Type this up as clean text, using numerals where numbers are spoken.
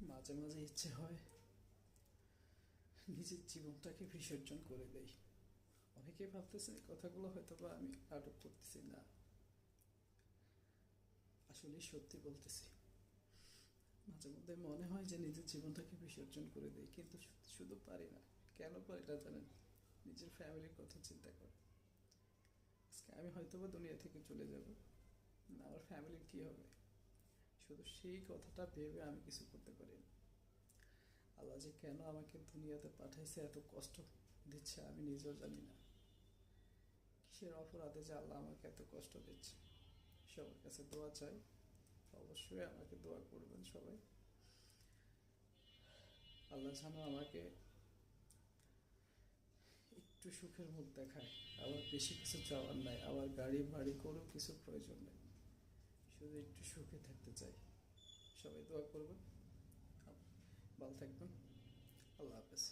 মাঝে মাঝে ইচ্ছে হয় নিজের জীবনটাকে বিসর্জন করে দেই। অনেকে ভাবতেছে এই কথাগুলো হয়তো বা আমি নাটক করতেছি, না, আসলে সত্যি বলতেছি। মাঝে মধ্যে মনে হয় যে নিজের জীবনটাকে বিসর্জন করে দেই, কিন্তু শুধু পারি না। কেন পারি না জানেন? নিজের ফ্যামিলির কথা চিন্তা করে। আজকে আমি হয়তো বা দুনিয়া থেকে চলে যাব, না আমার ফ্যামিলির কী হবে, শুধু সেই কথাটা ভেবে আমি কিছু করতে পারি না। আল্লাহ যে কেন আমাকে দুনিয়াতে পাঠাইছে, এত কষ্ট দিচ্ছে আমি নিজেও জানি না। কিসের অপরাধে যে আল্লাহ আমাকে এত কষ্ট দিচ্ছে। সবার কাছে দোয়া চাই, অবশ্যই আমাকে দোয়া করবেন সবাই। আল্লাহ যেন আমাকে একটু সুখের মুখ দেখায়। আবার বেশি কিছু চাওয়ার নাই, আবার গাড়ি বাড়ি করেও কিছু প্রয়োজন নেই, শুধু একটু সুখে থাকতে চাই। সবাই দোয়া করবেন, ভালো থাকবেন। আল্লাহ হাফেজ।